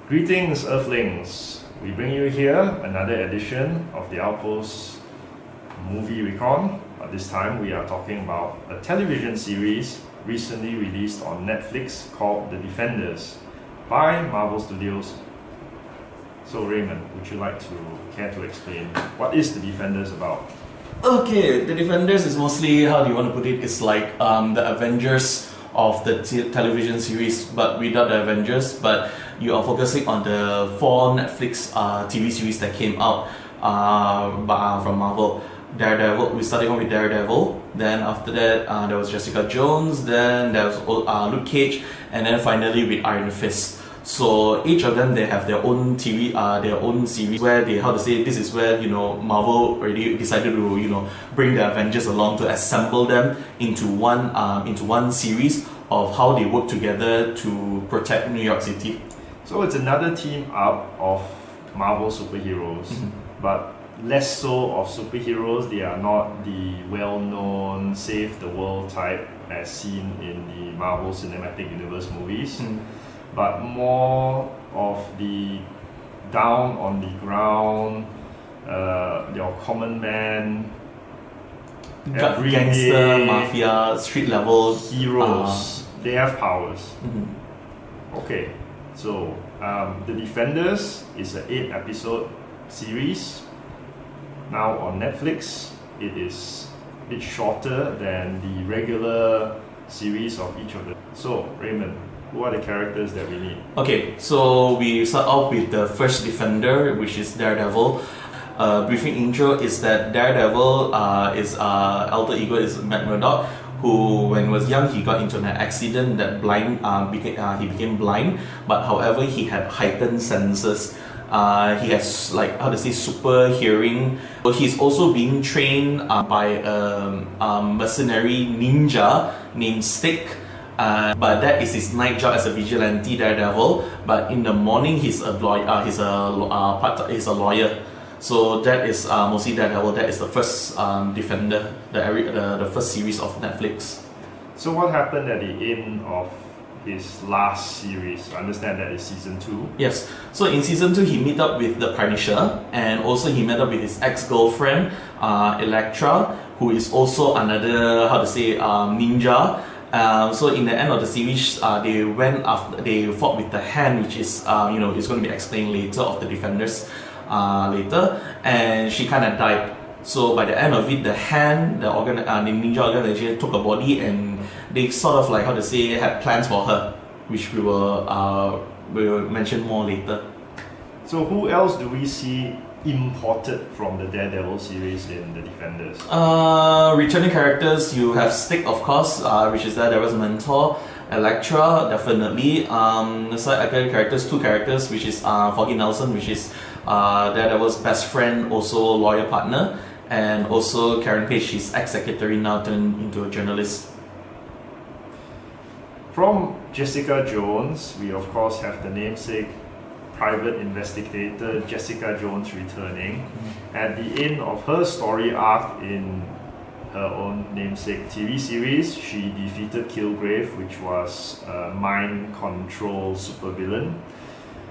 Greetings, Earthlings! We bring you here another edition of the Outpost Movie Recon. This time we are talking about a television series recently released on Netflix called The Defenders by Marvel Studios. So Raymond, would you like to care to explain what is The Defenders about? Okay, The Defenders is mostly, how do you want to put it, it's like the Avengers of the television series, but without the Avengers, but you are focusing on the 4 Netflix TV series that came out from Marvel. Daredevil, we started off with Daredevil, then after that there was Jessica Jones, then there was Luke Cage, and then finally with Iron Fist. So each of them, they have their own TV, their own series where they, this is where, Marvel already decided to, bring the Avengers along to assemble them into one series of how they work together to protect New York City. So it's another team up of Marvel superheroes, but less so of superheroes. They are not the well-known save the world type as seen in the Marvel Cinematic Universe movies. But more of the down on the ground, your common man, gangster, mafia, street level heroes. They have powers. Okay, so The Defenders is an 8-episode series. Now on Netflix, it is a bit shorter than the regular series of each of them. So Raymond, who are the characters that we need? Okay, so we start off with the first Defender, which is Daredevil. Briefing intro is that Daredevil is alter ego is Matt Murdock, who when he was young he got into an accident that he became blind, but however he had heightened senses. He has super hearing. He's also being trained by a mercenary ninja named Stick. But that is his night job as a vigilante Daredevil. But in the morning, he's a lawyer. He's a lawyer. So that is mostly Daredevil. That is the first Defender, the first series of Netflix. So what happened at the end of his last series? I understand that is season 2. Yes. So in season 2, he met up with the Punisher, and also he met up with his ex-girlfriend, Elektra, who is also another ninja. So in the end of the series, they fought with the Hand, which is it's going to be explained later of the Defenders later, and she kind of died. So by the end of it, the Hand, the ninja organization took her body, and they sort of had plans for her, which we will mention more later. So who else do we see imported from the Daredevil series in The Defenders? Returning characters, you have Stick, of course, which is Daredevil's mentor. Elektra, definitely. Characters, 2 characters, which is Foggy Nelson, which is Daredevil's best friend, also lawyer partner, and also Karen Page, she's ex-secretary now turned into a journalist. From Jessica Jones, we of course have the namesake private investigator Jessica Jones returning. At the end of her story arc in her own namesake TV series, she defeated Killgrave, which was a mind control supervillain.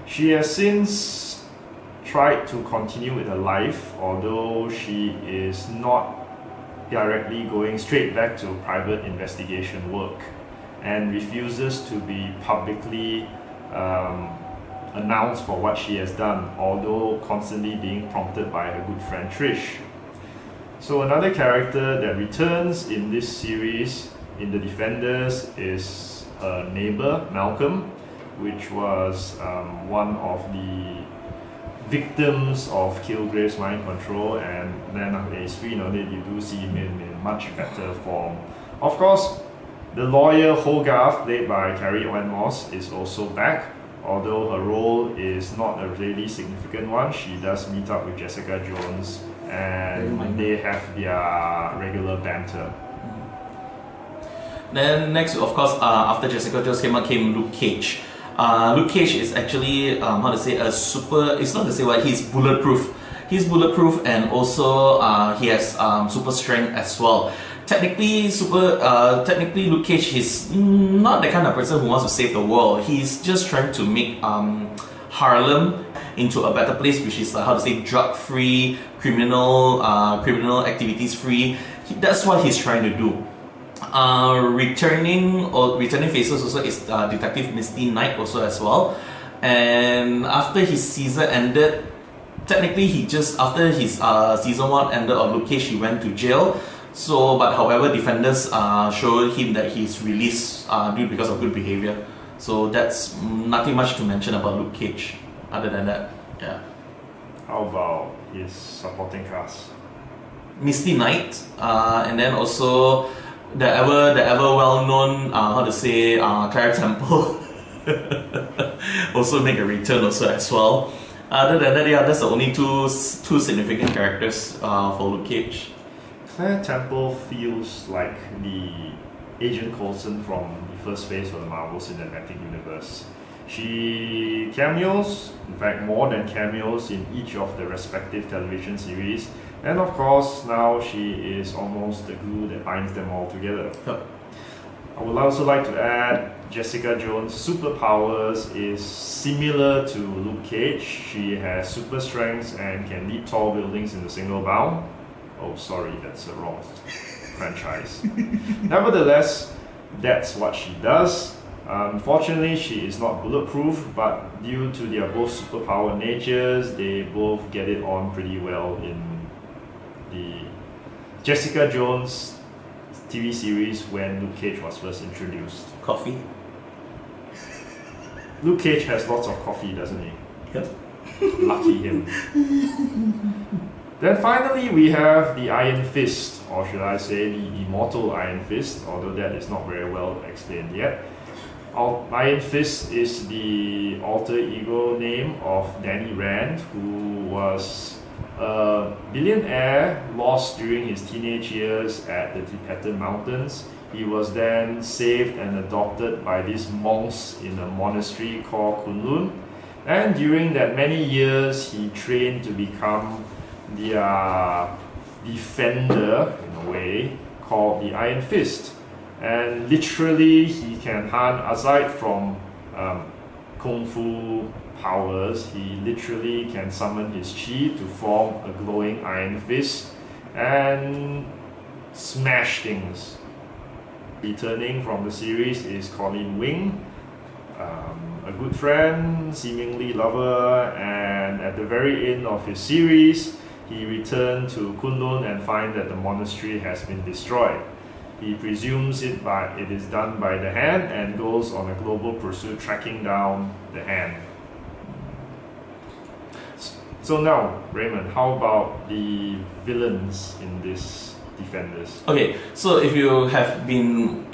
She has since tried to continue with her life, although she is not directly going straight back to private investigation work, and refuses to be publicly announced for what she has done, although constantly being prompted by her good friend Trish. So another character that returns in this series in The Defenders is her neighbor Malcolm, which was one of the victims of Killgrave's mind control, and then you do see him in much better form. Of course, the lawyer Hogarth, played by Carrie Ann Moss, is also back. Although her role is not a really significant one, she does meet up with Jessica Jones and they have their regular banter. Then next, of course, after Jessica Jones came Luke Cage. Luke Cage is actually, a super, it's not to say what, he's bulletproof. He's bulletproof, and also he has super strength as well. Technically, Luke Cage is not the kind of person who wants to save the world. He's just trying to make Harlem into a better place, which is how to say drug-free, criminal activities free. That's what he's trying to do. Returning faces also is Detective Misty Knight also as well. And after his season ended, technically after his season 1 ended of Luke Cage, he went to jail. So, but however, defenders showed him that he's released because of good behavior. So that's nothing much to mention about Luke Cage. Other than that, yeah. How about his supporting cast? Misty Knight, and then also the ever well known Claire Temple also make a return also as well. Other than that, yeah, that's the only two significant characters for Luke Cage. Claire Temple feels like the Agent Coulson from the first phase of the Marvel Cinematic Universe. She cameos, in fact more than cameos, in each of the respective television series, and of course now she is almost the glue that binds them all together. Yep. I would also like to add Jessica Jones' superpowers is similar to Luke Cage. She has super strength and can leap tall buildings in a single bound. Oh, sorry, that's a wrong franchise. Nevertheless, that's what she does. Unfortunately, she is not bulletproof, but due to their both superpower natures, they both get it on pretty well in the Jessica Jones TV series when Luke Cage was first introduced. Coffee? Luke Cage has lots of coffee, doesn't he? Yep. Lucky him. Then finally we have the Iron Fist, or should I say the Immortal Iron Fist, although that is not very well explained yet. Iron Fist is the alter ego name of Danny Rand, who was a billionaire lost during his teenage years at the Tibetan mountains. He was then saved and adopted by these monks in a monastery called Kunlun. And during that many years, he trained to become their defender, in a way, called the Iron Fist. And literally, he can hunt, aside from Kung Fu powers, he literally can summon his chi to form a glowing iron fist and smash things. Returning from the series is Colin Wing, a good friend, seemingly lover, and at the very end of his series, he returned to Kunlun and finds that the monastery has been destroyed. He presumes it is done by the Hand and goes on a global pursuit tracking down the Hand. So now, Raymond, how about the villains in this Defenders? Okay, so if you have been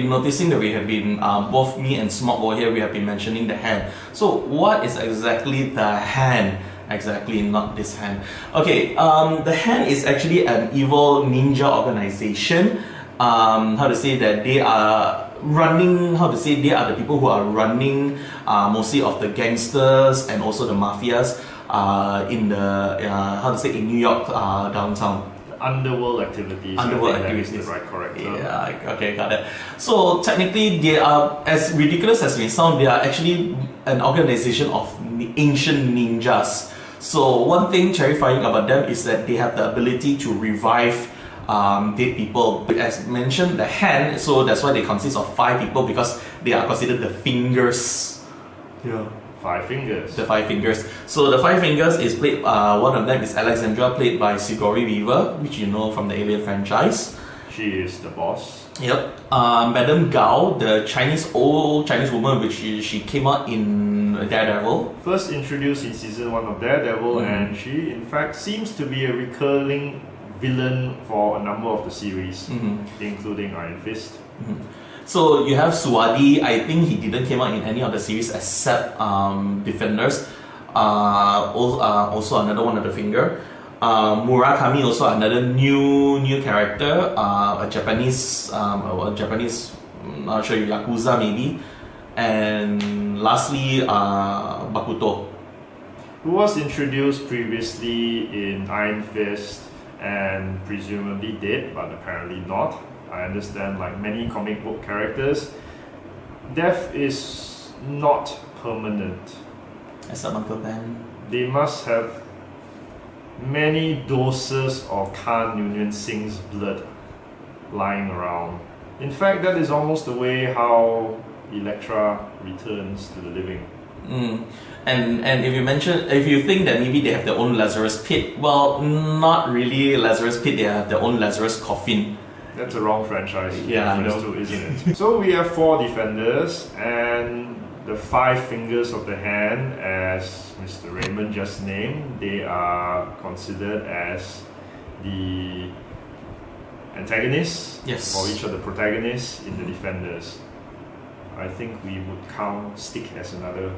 noticing that we have been both me and Smock over here, we have been mentioning the Hand. So what is exactly the Hand? Exactly, not this Hand. Okay, the Hand is actually an evil ninja organization. They are the people who are running mostly of the gangsters and also the mafias in New York downtown. Underworld activities. Underworld activities. That is the right correct term. Yeah, okay, got it. So technically, they are, as ridiculous as they sound, they are actually an organization of ancient ninjas. So one thing terrifying about them is that they have the ability to revive dead people. As mentioned, the Hand, so that's why they consist of 5 people, because they are considered the fingers. Yeah. 5 fingers. The 5 fingers. So the 5 fingers is played, one of them is Alexandra, played by Sigourney Weaver, which you know from the Alien franchise. She is the boss. Yep. Madame Gao, the old Chinese woman, which she came out in Daredevil. First introduced in season 1 of Daredevil, and she in fact seems to be a recurring villain for a number of the series, including Iron Fist. So you have Suwadi. I think he didn't came out in any of the series except Defenders. Also another one of the finger. Murakami, also another new character. A Japanese, not sure, Yakuza maybe. And lastly, Bakuto, who was introduced previously in Iron Fist and presumably dead, but apparently not. I understand, like many comic book characters, death is not permanent. As a Uncle Ben. They must have many doses of Khan Noonien Singh's blood lying around. In fact, that is almost the way how Elektra returns to the living. And if you think that maybe they have their own Lazarus pit, well, not really Lazarus pit. They have their own Lazarus coffin. That's a wrong franchise. Yeah, I know. Too, isn't it? So we have 4 defenders and the 5 fingers of the hand, as Mr. Raymond just named. They are considered as the antagonists for each of the protagonists in the defenders. I think we would count Stick as another.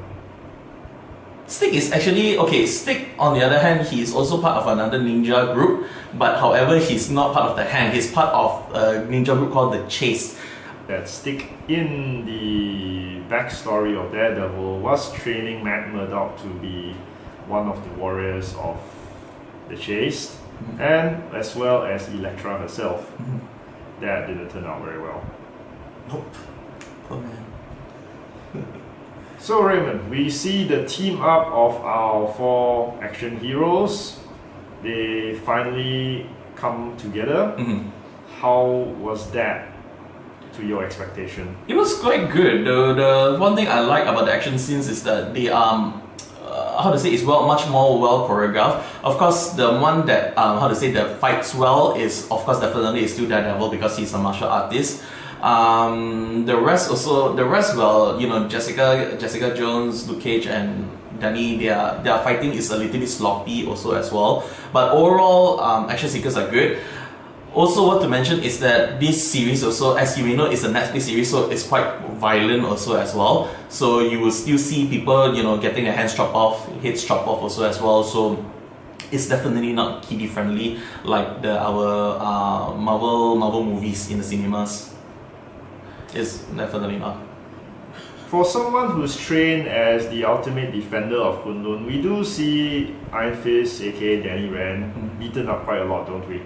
Stick is actually okay. Stick, on the other hand, he is also part of another ninja group, but however, he's not part of the hand. He's part of a ninja group called the Chase. That Stick, in the backstory of Daredevil, was training Matt Murdock to be one of the warriors of the Chase, and as well as Elektra herself. That didn't turn out very well. Nope. Oh man. So Raymond, we see the team up of our 4 action heroes. They finally come together. How was that to your expectation? It was quite good. The one thing I like about the action scenes is that they is much more well choreographed. Of course, the one that that fights well is of course definitely still Daredevil because he's a martial artist. The rest, well, you know, Jessica Jones, Luke Cage, and Danny, their fighting is a little bit sloppy also as well. But overall, action sequences are good. Also, what to mention is that this series also, as you may know, is a Netflix series, so it's quite violent also as well. So you will still see people, you know, getting their hands chopped off, heads chopped off also as well. So it's definitely not kiddie friendly like our Marvel movies in the cinemas. It's definitely not. For someone who's trained as the ultimate defender of Kunlun, we do see Iron Fist, aka Danny Rand, beaten up quite a lot, don't we?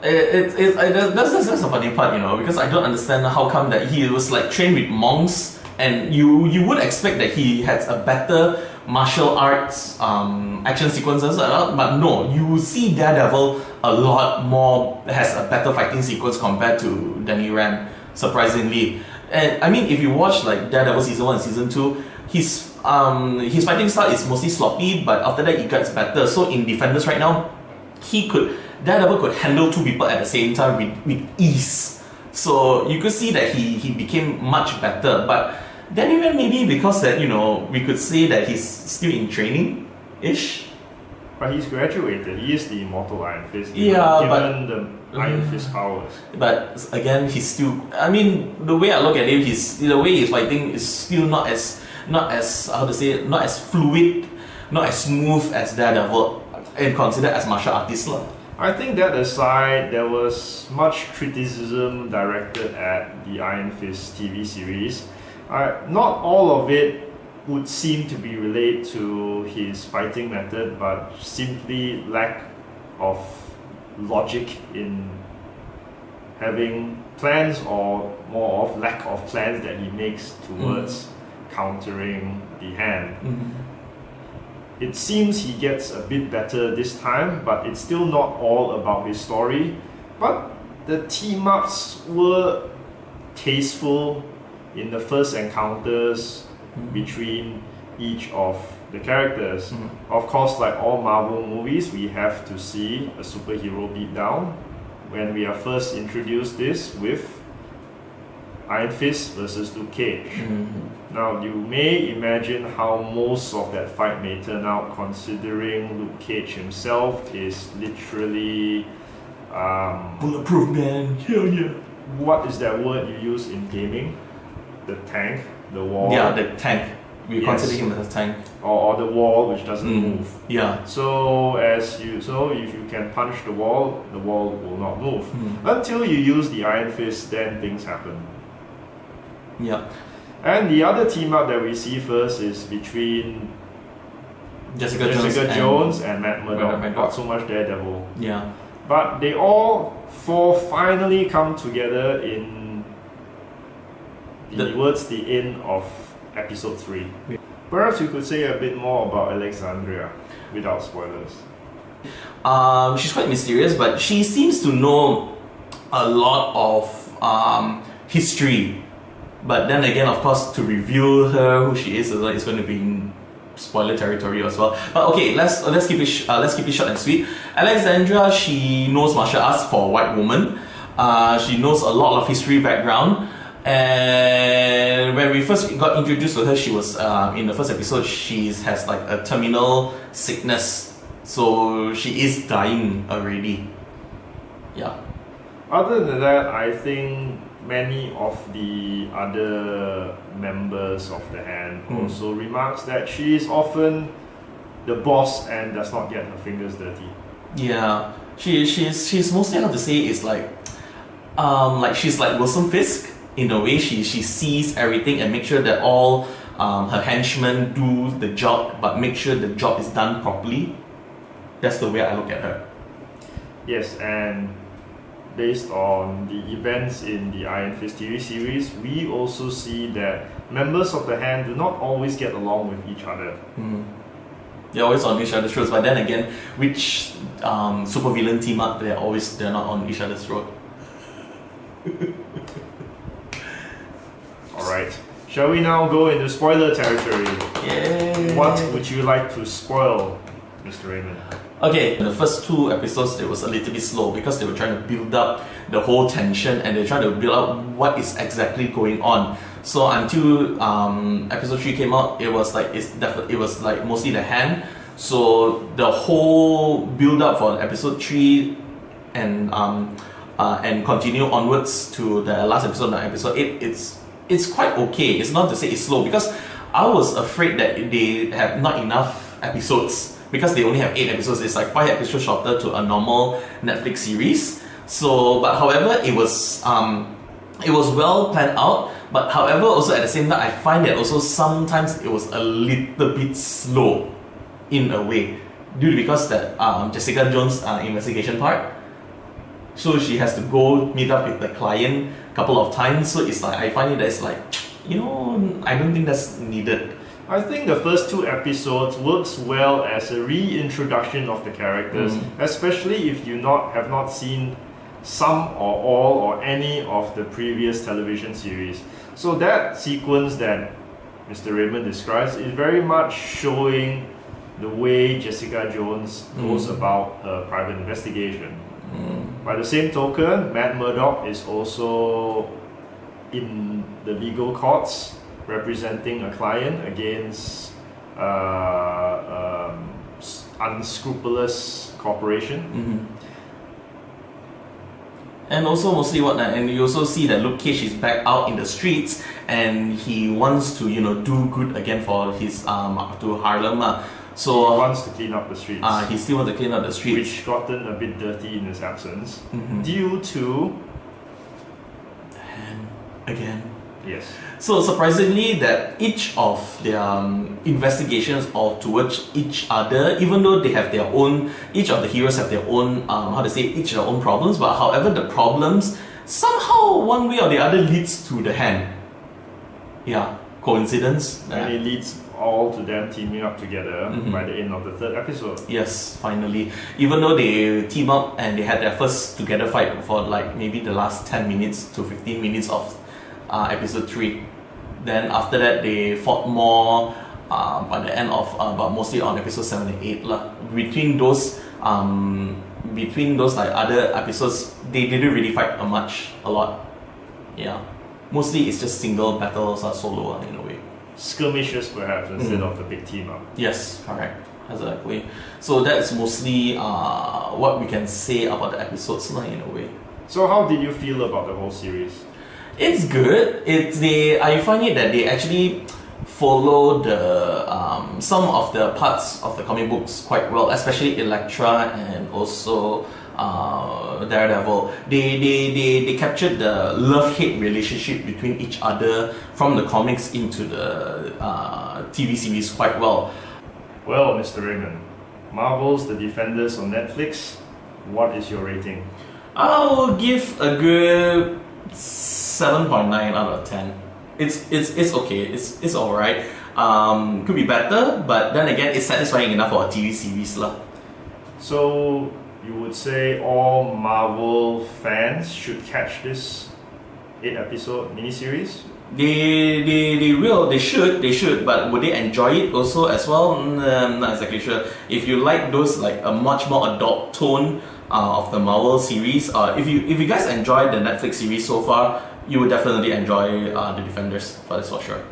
That's a funny part, you know, because I don't understand how come that he was like trained with monks, and you would expect that he has a better martial arts action sequences, but no, you see Daredevil a lot more, has a better fighting sequence compared to Danny Rand, surprisingly. And I mean, if you watch like Daredevil season 1 and season 2, his fighting style is mostly sloppy, but after that it gets better. So in Defenders right now, Daredevil could handle 2 people at the same time with ease. So you could see that he became much better. But then even maybe because that, you know, we could say that he's still in training-ish. But he's graduated. He is the immortal Iron Fist. Given the Iron Fist powers. But again, he's still. I mean, the way I look at him, the way he's fighting is still not as fluid, not as smooth as Daredevil, and considered as martial artist. I think that aside, there was much criticism directed at the Iron Fist TV series. Not all of it would seem to be related to his fighting method, but simply lack of logic in having plans, or more of lack of plans that he makes towards countering the hand. It seems he gets a bit better this time, but it's still not all about his story. But the team-ups were tasteful in the first encounters between each of the characters. Of course, like all Marvel movies, we have to see a superhero beatdown. When we are first introduced this with Iron Fist versus Luke Cage. Now, you may imagine how most of that fight may turn out, considering Luke Cage himself is literally bulletproof, man. Hell yeah. What is that word you use in gaming? The tank, the wall. Yeah, the tank. We consider him as a tank. Or the wall which doesn't move. Yeah. So if you can punch the wall will not move. Until you use the Iron Fist, then things happen. Yeah. And the other team up that we see first is between Jessica Jones and Matt Murdock. Not so much Daredevil. Yeah. But they all 4 finally come together towards the end of episode 3. Perhaps you could say a bit more about Alexandria without spoilers. She's quite mysterious, but she seems to know a lot of history. But then again, of course, to reveal her who she is going to be in spoiler territory as well. But okay, let's keep it short and sweet. Alexandra, she knows martial arts for a white woman. She knows a lot of history background. And when we first got introduced to her, she was in the first episode. She has like a terminal sickness, so she is dying already. Yeah. Other than that, I think many of the other members of the Hand also remarks that she is often the boss and does not get her fingers dirty. Yeah, she's mostly, how to say, is like she's like Wilson Fisk in a way. She sees everything and make sure that all her henchmen do the job, but make sure the job is done properly. That's the way I look at her. Yes, and based on the events in the Iron Fist TV series, we also see that members of the Hand do not always get along with each other. They're always on each other's throats, but then again, which supervillain team up, they're not on each other's throat. Alright, shall we now go into spoiler territory? Yay! What would you like to spoil, Mr. Raymond? Okay, the first 2 episodes, it was a little bit slow because they were trying to build up the whole tension and they're trying to build up what is exactly going on. So until episode 3 came out, it was like mostly the Hand. So the whole build up for episode 3 and continue onwards to the last episode, episode 8, it's quite okay. It's not to say it's slow, because I was afraid that they have not enough episodes. Because they only have 8 episodes, it's like 5 episodes shorter to a normal Netflix series. So, but however, it was well planned out. But however, also at the same time, I find that also sometimes it was a little bit slow, in a way, because that Jessica Jones' investigation part. So she has to go meet up with the client a couple of times. So it's like I find it that's like, I don't think that's needed. I think the first 2 episodes works well as a reintroduction of the characters, especially if you have not seen some or all or any of the previous television series. So that sequence that Mr. Raymond describes is very much showing the way Jessica Jones goes about her private investigation. By the same token, Matt Murdock is also in the legal courts representing a client against unscrupulous corporation. And also mostly and you also see that Luke Cage is back out in the streets and he wants to do good again for his to Harlem. So he wants to clean up the streets. He still wants to clean up the streets, which gotten a bit dirty in his absence due to Hand again. Yes. So surprisingly, that each of their investigations are towards each other, even though they have their own, each of the heroes have their own, each their own problems, but however the problems, somehow one way or the other leads to the Hand. Yeah, coincidence? And it leads all to them teaming up together by the end of the 3rd episode. Yes, finally. Even though they team up and they had their first together fight for like maybe the last 10 minutes to 15 minutes of episode 3. Then after that they fought more by the end of but mostly on episode 7 and 8 lah. Between those like other episodes, they didn't really fight a lot. Yeah, mostly it's just single battles or solo in a way. Skirmishes perhaps instead of the big team up. Yes, correct, exactly. So that's mostly what we can say about the episodes in a way. So how did you feel about the whole series? It's good. I find it that they actually follow the some of the parts of the comic books quite well, especially Elektra and also Daredevil. They captured the love-hate relationship between each other from the comics into the TV series quite well. Well, Mr. Raymond, Marvel's The Defenders on Netflix, what is your rating? I'll give a good 7.9 out of 10. It's okay. It's alright. Could be better, but then again, it's satisfying enough for a TV series lah. So you would say all Marvel fans should catch this 8-episode miniseries? They should, but would they enjoy it also as well? I'm not exactly sure. If you like those like a much more adult tone of the Marvel series, if you guys enjoyed the Netflix series so far, you would definitely enjoy the Defenders, that's for sure.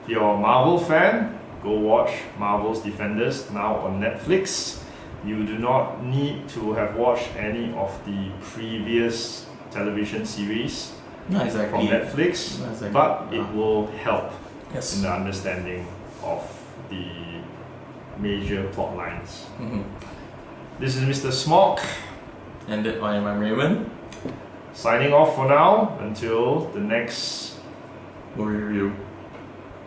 If you're a Marvel fan, go watch Marvel's Defenders now on Netflix. You do not need to have watched any of the previous television series Not exactly. from Netflix, Not exactly. but it will help Yes. in the understanding of the major plot lines. Mm-hmm. This is Mr. Smock, And I'm Raymond. signing off for now until the next. Movie review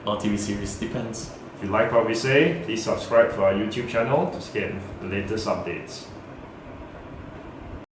or TV series, depends. If you like what we say, please subscribe to our YouTube channel to get the latest updates.